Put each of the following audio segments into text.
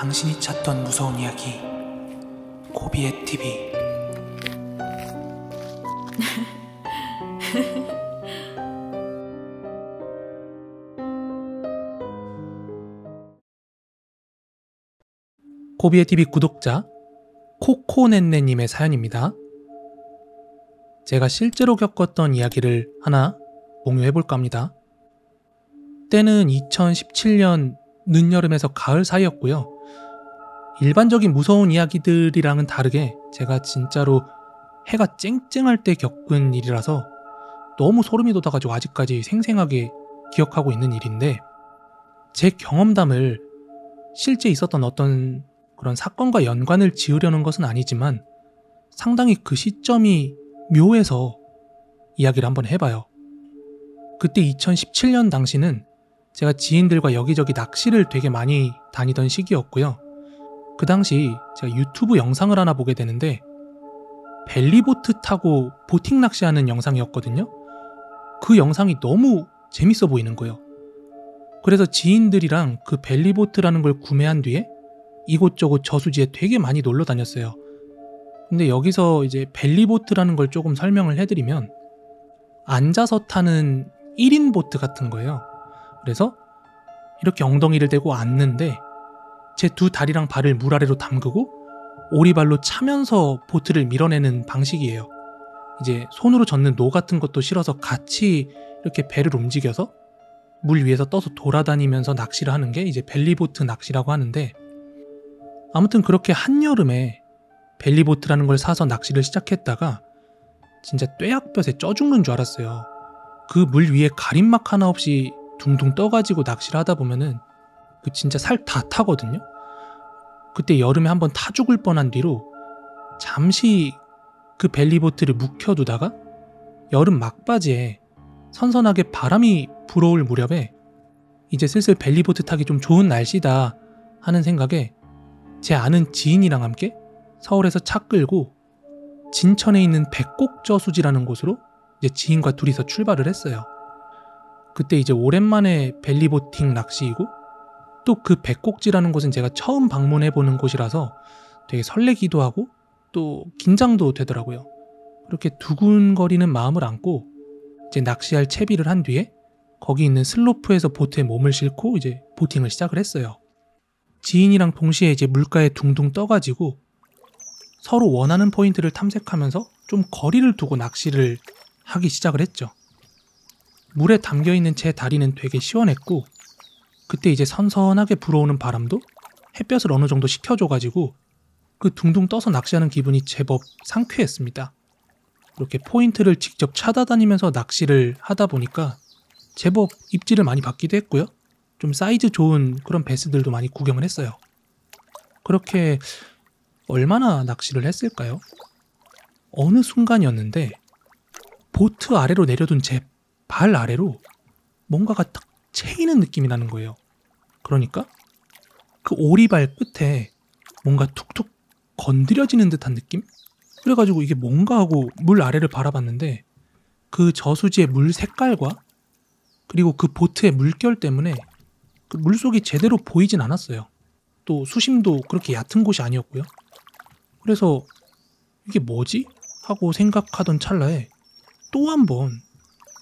당신이 찾던 무서운 이야기 고비의 TV. 고비의 TV 구독자 코코넷넷님의 사연입니다. 제가 실제로 겪었던 이야기를 하나 공유해볼까 합니다. 때는 2017년 늦여름에서 가을 사이였고요. 일반적인 무서운 이야기들이랑은 다르게 제가 진짜로 해가 쨍쨍할 때 겪은 일이라서 너무 소름이 돋아가지고 아직까지 생생하게 기억하고 있는 일인데, 제 경험담을 실제 있었던 어떤 그런 사건과 연관을 지으려는 것은 아니지만 상당히 그 시점이 묘해서 이야기를 한번 해봐요. 그때 2017년 당시는 제가 지인들과 여기저기 낚시를 되게 많이 다니던 시기였고요. 그 당시 제가 유튜브 영상을 하나 보게 되는데 벨리보트 타고 보팅 낚시하는 영상이었거든요. 그 영상이 너무 재밌어 보이는 거예요. 그래서 지인들이랑 그 벨리보트라는 걸 구매한 뒤에 이곳저곳 저수지에 되게 많이 놀러 다녔어요. 근데 여기서 이제 벨리보트라는 걸 조금 설명을 해드리면, 앉아서 타는 1인 보트 같은 거예요. 그래서 이렇게 엉덩이를 대고 앉는데 제 두 다리랑 발을 물 아래로 담그고 오리발로 차면서 보트를 밀어내는 방식이에요. 이제 손으로 젓는 노 같은 것도 실어서 같이 이렇게 배를 움직여서 물 위에서 떠서 돌아다니면서 낚시를 하는 게 이제 벨리보트 낚시라고 하는데, 아무튼 그렇게 한여름에 벨리보트라는 걸 사서 낚시를 시작했다가 진짜 뙤약볕에 쪄 죽는 줄 알았어요. 그 물 위에 가림막 하나 없이 둥둥 떠가지고 낚시를 하다 보면은 그 진짜 살 다 타거든요. 그때 여름에 한번 타 죽을 뻔한 뒤로 잠시 그 벨리보트를 묵혀두다가 여름 막바지에 선선하게 바람이 불어올 무렵에 이제 슬슬 벨리보트 타기 좀 좋은 날씨다 하는 생각에 제 아는 지인이랑 함께 서울에서 차 끌고 진천에 있는 백곡저수지라는 곳으로 이제 지인과 둘이서 출발을 했어요. 그때 이제 오랜만에 벨리보팅 낚시이고 또 그 백곡지라는 곳은 제가 처음 방문해보는 곳이라서 되게 설레기도 하고 또 긴장도 되더라고요. 그렇게 두근거리는 마음을 안고 이제 낚시할 채비를 한 뒤에 거기 있는 슬로프에서 보트에 몸을 싣고 이제 보팅을 시작을 했어요. 지인이랑 동시에 이제 물가에 둥둥 떠가지고 서로 원하는 포인트를 탐색하면서 좀 거리를 두고 낚시를 하기 시작을 했죠. 물에 담겨있는 제 다리는 되게 시원했고, 그때 이제 선선하게 불어오는 바람도 햇볕을 어느 정도 식혀줘가지고 그 둥둥 떠서 낚시하는 기분이 제법 상쾌했습니다. 이렇게 포인트를 직접 찾아다니면서 낚시를 하다 보니까 제법 입질을 많이 받기도 했고요. 좀 사이즈 좋은 그런 베스들도 많이 구경을 했어요. 그렇게 얼마나 낚시를 했을까요? 어느 순간이었는데 보트 아래로 내려둔 제 발 아래로 뭔가가 딱 채이는 느낌이 나는 거예요. 그러니까 그 오리발 끝에 뭔가 툭툭 건드려지는 듯한 느낌? 그래가지고 이게 뭔가 하고 물 아래를 바라봤는데 그 저수지의 물 색깔과 그리고 그 보트의 물결 때문에 그 물속이 제대로 보이진 않았어요. 또 수심도 그렇게 얕은 곳이 아니었고요. 그래서 이게 뭐지? 하고 생각하던 찰나에 또 한 번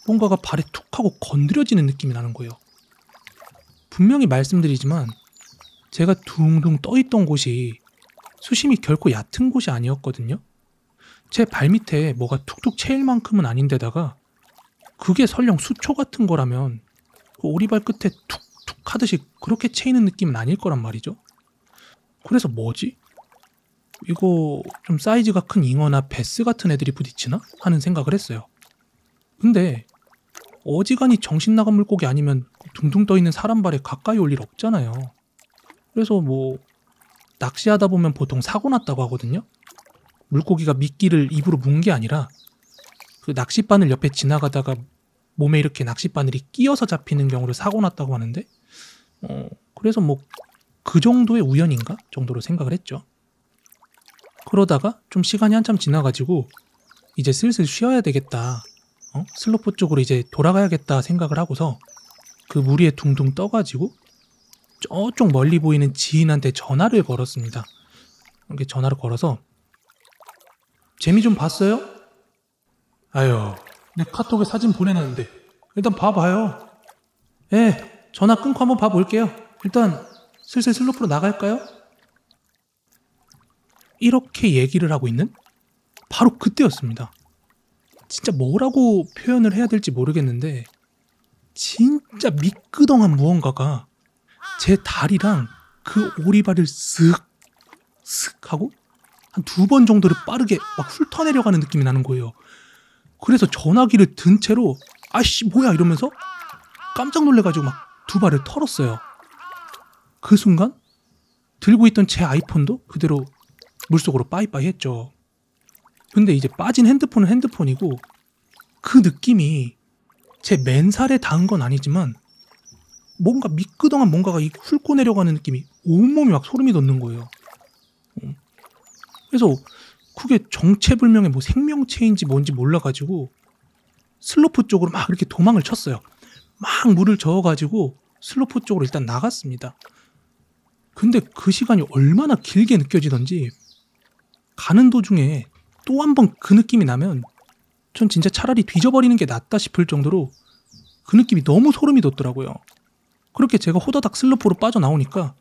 뭔가가 발에 툭 하고 건드려지는 느낌이 나는 거예요. 분명히 말씀드리지만 제가 둥둥 떠있던 곳이 수심이 결코 얕은 곳이 아니었거든요. 제 발밑에 뭐가 툭툭 채일 만큼은 아닌데다가 그게 설령 수초 같은 거라면 그 오리발 끝에 툭툭 하듯이 그렇게 채이는 느낌은 아닐 거란 말이죠. 그래서 뭐지? 이거 좀 사이즈가 큰 잉어나 베스 같은 애들이 부딪히나? 하는 생각을 했어요. 근데 어지간히 정신 나간 물고기 아니면 둥둥 떠있는 사람 발에 가까이 올 일 없잖아요. 그래서 뭐 낚시하다 보면 보통 사고 났다고 하거든요. 물고기가 미끼를 입으로 문 게 아니라 그 낚싯바늘 옆에 지나가다가 몸에 이렇게 낚싯바늘이 끼어서 잡히는 경우를 사고 났다고 하는데, 그래서 뭐 그 정도의 우연인가 정도로 생각을 했죠. 그러다가 좀 시간이 한참 지나가지고 이제 슬슬 쉬어야 되겠다, 슬로프 쪽으로 이제 돌아가야겠다 생각을 하고 그 물 위에 둥둥 떠가지고 저쪽 멀리 보이는 지인한테 전화를 걸었습니다. 이렇게 전화를 걸어서 재미 좀 봤어요? 아유, 내 카톡에 사진 보내놨는데 일단 봐봐요. 예, 전화 끊고 한번 봐볼게요. 일단 슬슬 슬로프로 나갈까요? 이렇게 얘기를 하고 있는 바로 그때였습니다. 진짜 뭐라고 표현을 해야 될지 모르겠는데 진짜 미끄덩한 무언가가 제 다리랑 그 오리발을 쓱 하고 한 2번 정도를 빠르게 막 훑어내려가는 느낌이 나는 거예요. 그래서 전화기를 든 채로 아씨 뭐야 이러면서 깜짝 놀래가지고 막 2발을 털었어요. 그 순간 들고 있던 제 아이폰도 그대로 물속으로 빠이빠이 했죠. 근데 이제 빠진 핸드폰은 핸드폰이고 그 느낌이 제 맨살에 닿은 건 아니지만 뭔가 미끄덩한 뭔가가 훑고 내려가는 느낌이 온몸이 막 소름이 돋는 거예요. 그래서 그게 정체불명의 뭐 생명체인지 뭔지 몰라가지고 슬로프 쪽으로 막 이렇게 도망을 쳤어요. 막 물을 저어가지고 슬로프 쪽으로 일단 나갔습니다. 근데 그 시간이 얼마나 길게 느껴지던지 가는 도중에 또 한 번 그 느낌이 나면 전 진짜 차라리 뒤져버리는 게 낫다 싶을 정도로 그 느낌이 너무 소름이 돋더라고요. 그렇게 제가 호다닥 슬로프로 빠져나오니까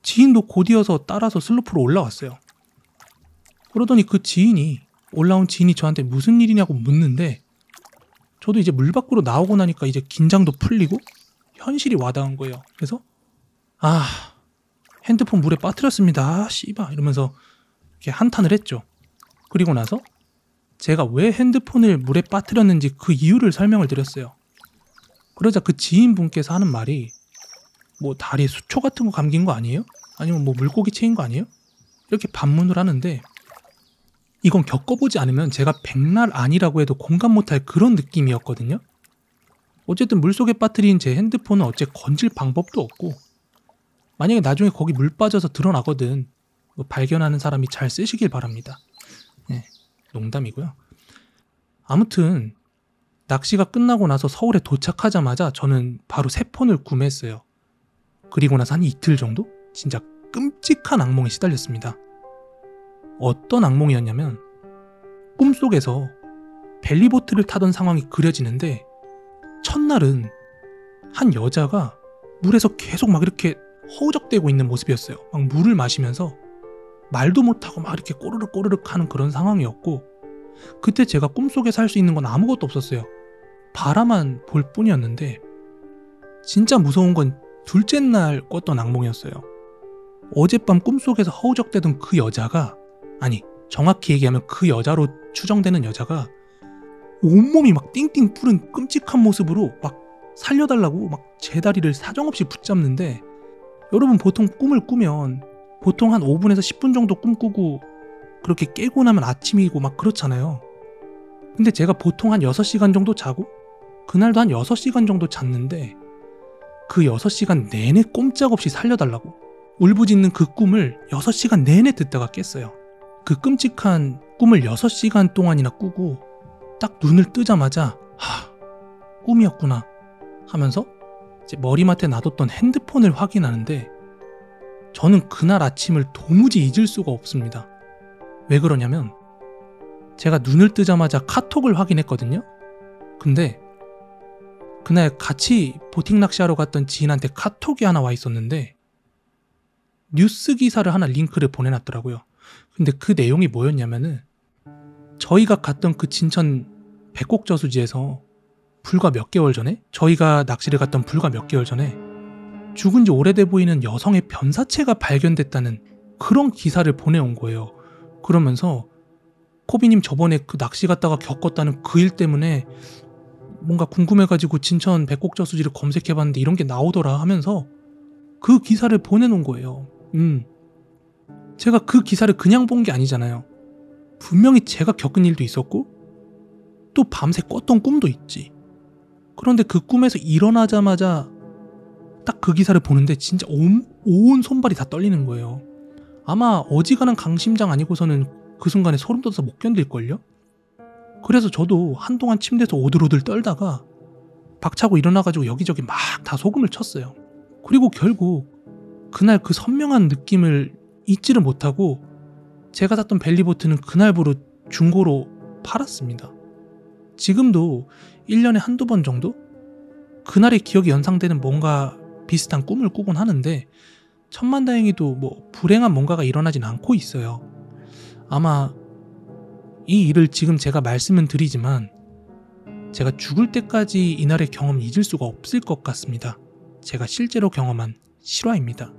지인도 곧이어서 따라서 슬로프로 올라왔어요. 그러더니 그 올라온 지인이 저한테 무슨 일이냐고 묻는데 저도 이제 물 밖으로 나오고 나니까 이제 긴장도 풀리고 현실이 와닿은 거예요. 그래서 핸드폰 물에 빠뜨렸습니다. 씨바 이러면서 이렇게 한탄을 했죠. 그리고 나서 제가 왜 핸드폰을 물에 빠뜨렸는지 그 이유를 설명을 드렸어요. 그러자 그 지인분께서 하는 말이 뭐 다리에 수초 같은 거 감긴 거 아니에요? 아니면 뭐 물고기 채인 거 아니에요? 이렇게 반문을 하는데 이건 겪어보지 않으면 제가 백날 아니라고 해도 공감 못할 그런 느낌이었거든요. 어쨌든 물속에 빠뜨린 제 핸드폰은 어째 건질 방법도 없고 만약에 나중에 거기 물 빠져서 드러나거든 발견하는 사람이 잘 쓰시길 바랍니다. 네, 농담이고요. 아무튼 낚시가 끝나고 나서 서울에 도착하자마자 저는 바로 새 폰을 구매했어요. 그리고 나서 한 이틀 정도 진짜 끔찍한 악몽에 시달렸습니다. 어떤 악몽이었냐면 꿈속에서 벨리보트를 타던 상황이 그려지는데 첫날은 한 여자가 물에서 계속 막 이렇게 허우적대고 있는 모습이었어요. 막 물을 마시면서 말도 못하고 막 이렇게 꼬르륵 하는 그런 상황이었고 그때 제가 꿈속에서 할 수 있는 건 아무것도 없었어요. 바라만 볼 뿐이었는데 진짜 무서운 건 둘째 날 꿨던 악몽이었어요. 어젯밤 꿈속에서 허우적대던 그 여자가 정확히 얘기하면 그 여자로 추정되는 여자가 온몸이 막 띵띵 푸른 끔찍한 모습으로 막 살려달라고 막 제 다리를 사정없이 붙잡는데 여러분 보통 꿈을 꾸면 보통 한 5분에서 10분 정도 꿈꾸고 그렇게 깨고 나면 아침이고 막 그렇잖아요. 근데 제가 보통 한 6시간 정도 자고 그날도 한 6시간 정도 잤는데 그 6시간 내내 꼼짝없이 살려달라고 울부짖는 그 꿈을 6시간 내내 듣다가 깼어요. 그 끔찍한 꿈을 6시간 동안이나 꾸고 딱 눈을 뜨자마자 꿈이었구나 하면서 이제 머리맡에 놔뒀던 핸드폰을 확인하는데 저는 그날 아침을 도무지 잊을 수가 없습니다. 왜 그러냐면 제가 눈을 뜨자마자 카톡을 확인했거든요. 근데 그날 같이 보팅 낚시하러 갔던 지인한테 카톡이 하나 와 있었는데 뉴스 기사를 하나 링크를 보내놨더라고요. 근데 그 내용이 뭐였냐면은 저희가 갔던 그 진천 백곡저수지에서 불과 몇 개월 전에 저희가 낚시를 갔던 불과 몇 개월 전에 죽은 지 오래돼 보이는 여성의 변사체가 발견됐다는 그런 기사를 보내온 거예요. 그러면서 코비님 저번에 그 낚시 갔다가 겪었다는 그 일 때문에 뭔가 궁금해가지고 진천 백곡저수지를 검색해봤는데 이런 게 나오더라 하면서 그 기사를 보내놓은 거예요. 제가 그 기사를 그냥 본 게 아니잖아요. 분명히 제가 겪은 일도 있었고 또 밤새 꿨던 꿈도 있지. 그런데 그 꿈에서 일어나자마자 딱 그 기사를 보는데 진짜 온 손발이 다 떨리는 거예요. 아마 어지간한 강심장 아니고서는 그 순간에 소름 돋아서 못 견딜걸요? 그래서 저도 한동안 침대에서 오들오들 떨다가 박차고 일어나가지고 여기저기 막 다 소금을 쳤어요. 그리고 결국 그날 그 선명한 느낌을 잊지를 못하고 제가 샀던 벨리보트는 그날부로 중고로 팔았습니다. 지금도 1년에 한두 번 정도? 그날의 기억이 연상되는 뭔가 비슷한 꿈을 꾸곤 하는데 천만다행히도 뭐 불행한 뭔가가 일어나진 않고 있어요. 아마 이 일을 지금 제가 말씀은 드리지만 제가 죽을 때까지 이날의 경험을 잊을 수가 없을 것 같습니다. 제가 실제로 경험한 실화입니다.